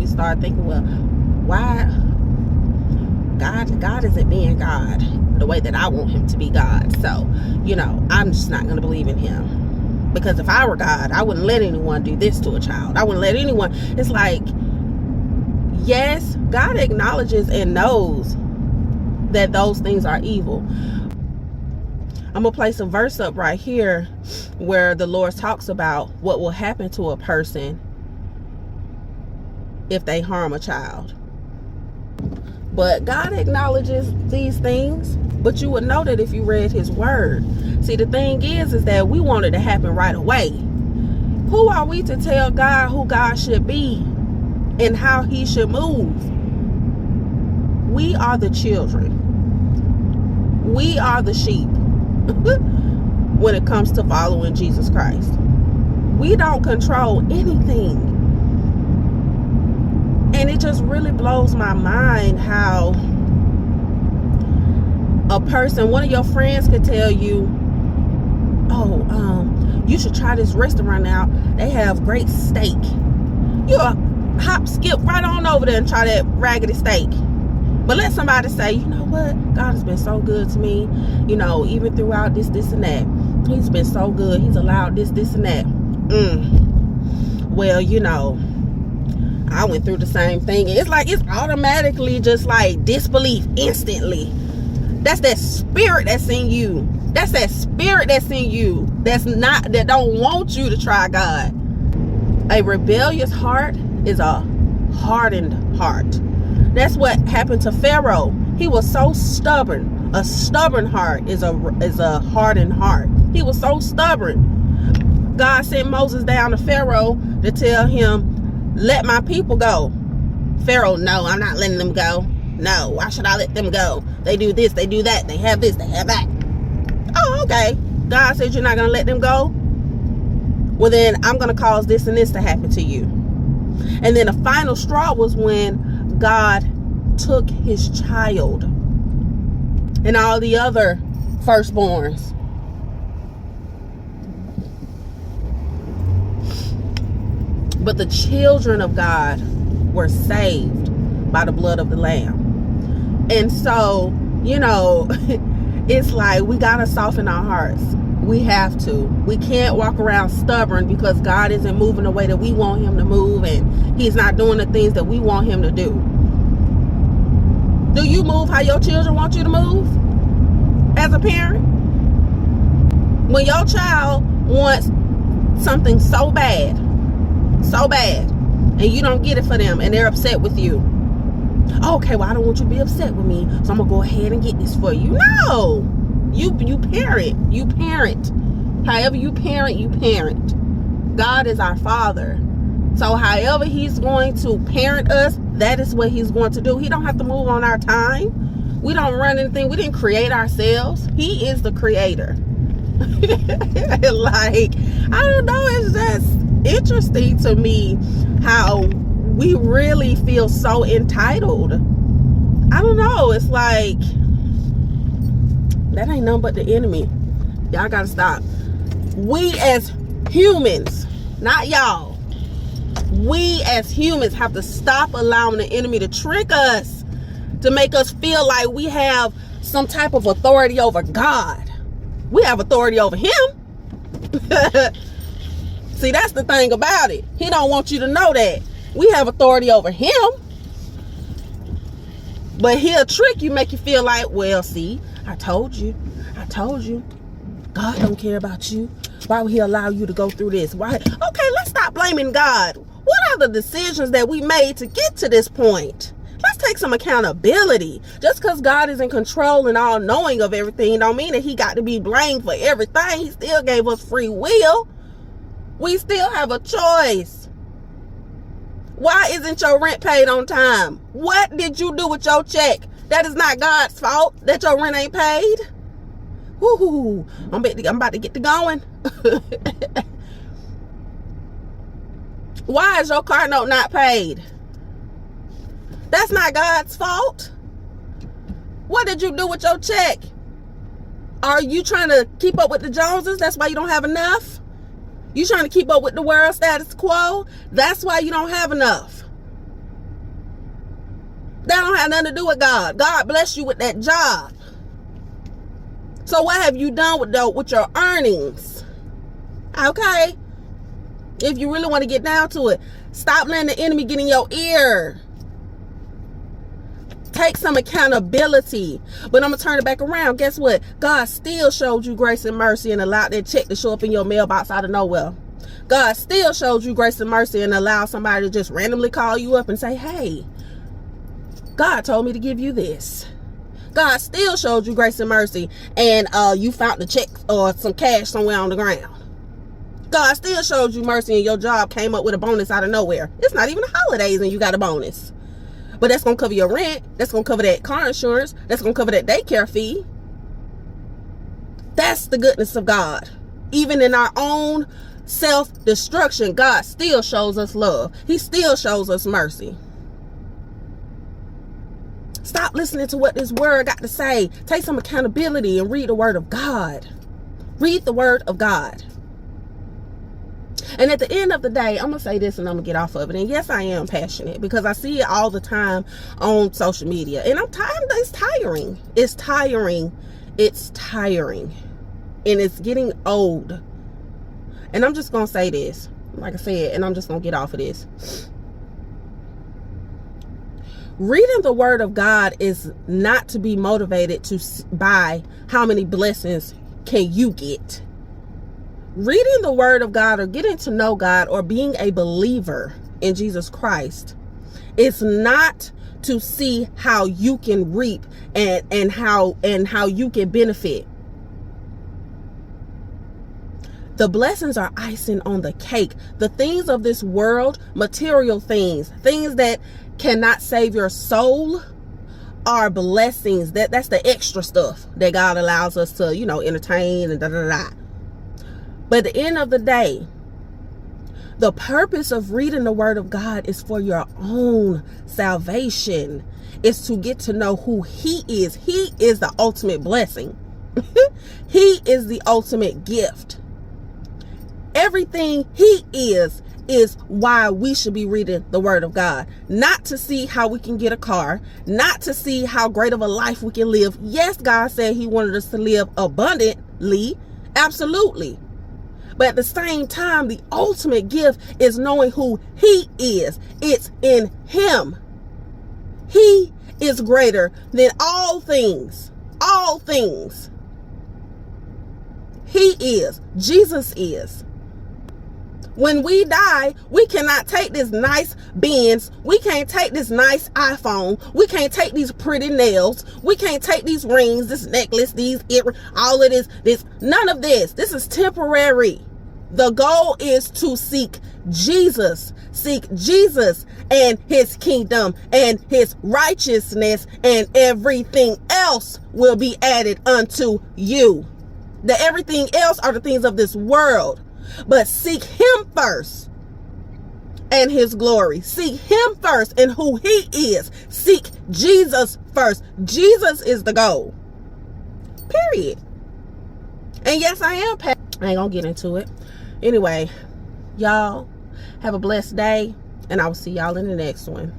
start thinking, well, why God isn't being God the way that I want him to be God. So, I'm just not going to believe in him. Because if I were God, I wouldn't let anyone do this to a child. I wouldn't let anyone. It's like, yes, God acknowledges and knows that those things are evil. I'm going to place a verse up right here where the Lord talks about what will happen to a person if they harm a child. But God acknowledges these things, but you would know that if you read his word. See, the thing is that we want it to happen right away. Who are we to tell God who God should be and how he should move? We are the children. We are the sheep when it comes to following Jesus Christ. We don't control anything. And it just really blows my mind how a person, one of your friends could tell you, you should try this restaurant out. They have great steak. You'll hop, skip right on over there and try that raggedy steak. But let somebody say, you know what? God has been so good to me. Even throughout this and that. He's been so good. He's allowed this and that. Well, I went through the same thing. It's like it's automatically just like disbelief instantly. That's that spirit that's in you. That's that spirit that's in you. That don't want you to try God. A rebellious heart is a hardened heart. That's what happened to Pharaoh. He was so stubborn. A stubborn heart is a hardened heart. He was so stubborn. God sent Moses down to Pharaoh to tell him, let my people go. Pharaoh, no, I'm not letting them go. No, why should I let them go? They do this, they do that, they have this, they have that. Oh, okay. God said you're not going to let them go? Well, then I'm going to cause this and this to happen to you. And then the final straw was when God took his child and all the other firstborns. But the children of God were saved by the blood of the Lamb. And so, it's like we got to soften our hearts. We have to. We can't walk around stubborn because God isn't moving the way that we want him to move and he's not doing the things that we want him to do. Do you move how your children want you to move as a parent? When your child wants something so bad, and you don't get it for them and they're upset with you. Okay, well, I don't want you to be upset with me, so I'm gonna go ahead and get this for you. No, you parent. However you parent. God is our Father. So however he's going to parent us, that is what he's going to do. He don't have to move on our time. We don't run anything. We didn't create ourselves. He is the creator. Like, I don't know, it's just interesting to me how we really feel so entitled. I don't know, it's like that ain't nothing but the enemy. Y'all gotta stop. We as humans, not y'all, we as humans have to stop allowing the enemy to trick us, to make us feel like we have some type of authority over God. We have authority over him. See, that's the thing about it. He don't want you to know that. We have authority over him. But he'll trick you, make you feel like, well, see, I told you. God don't care about you. Why would he allow you to go through this? Why? Okay, let's stop blaming God. What are the decisions that we made to get to this point? Let's take some accountability. Just because God is in control and all knowing of everything don't mean that he got to be blamed for everything. He still gave us free will. We still have a choice. Why isn't your rent paid on time? What did you do with your check? That is not God's fault that your rent ain't paid. Woo-hoo. I'm about to get to going. Why is your car note not paid? That's not God's fault. What did you do with your check? Are you trying to keep up with the Joneses? That's why you don't have enough? You trying to keep up with the world status quo? That's why you don't have enough. That don't have nothing to do with God. God bless you with that job. So what have you done with your earnings? Okay? If you really want to get down to it, stop letting the enemy get in your ear. Take some accountability. But I'm going to turn it back around. Guess what? God still showed you grace and mercy and allowed that check to show up in your mailbox out of nowhere. God still showed you grace and mercy and allowed somebody to just randomly call you up and say, hey, God told me to give you this. God still showed you grace and mercy and you found the check or some cash somewhere on the ground. God still showed you mercy and your job came up with a bonus out of nowhere. It's not even the holidays and you got a bonus. But that's going to cover your rent. That's going to cover that car insurance. That's going to cover that daycare fee. That's the goodness of God. Even in our own self-destruction, God still shows us love. He still shows us mercy. Stop listening to what this word got to say. Take some accountability and read the word of God. Read the word of God. And at the end of the day, I'm going to say this and I'm going to get off of it. And yes, I am passionate because I see it all the time on social media. And I'm tired. It's tiring. It's tiring. It's tiring. And it's getting old. And I'm just going to say this, like I said, and I'm just going to get off of this. Reading the word of God is not to be motivated by how many blessings can you get. Reading the word of God or getting to know God or being a believer in Jesus Christ is not to see how you can reap and how you can benefit. The blessings are icing on the cake. The things of this world, material things that cannot save your soul, are blessings. That's the extra stuff that God allows us to, entertain and da-da-da. But at the end of the day, the purpose of reading the word of God is for your own salvation. It's to get to know who he is. He is the ultimate blessing. He is the ultimate gift. Everything he is why we should be reading the word of God. Not to see how we can get a car, not to see how great of a life we can live. Yes, God said he wanted us to live abundantly. Absolutely. But at the same time, the ultimate gift is knowing who he is. It's in him. He is greater than all things. All things. He is. Jesus is. When we die, we cannot take this nice Benz. We can't take this nice iPhone. We can't take these pretty nails. We can't take these rings, this necklace, all of this. None of this. This is temporary. The goal is to seek Jesus. Seek Jesus and his kingdom and his righteousness, and everything else will be added unto you. Everything else are the things of this world. But seek him first and his glory. Seek him first and who he is. Seek Jesus first. Jesus is the goal. Period. And yes, I am I ain't gonna get into it. Anyway, y'all have a blessed day, and I will see y'all in the next one.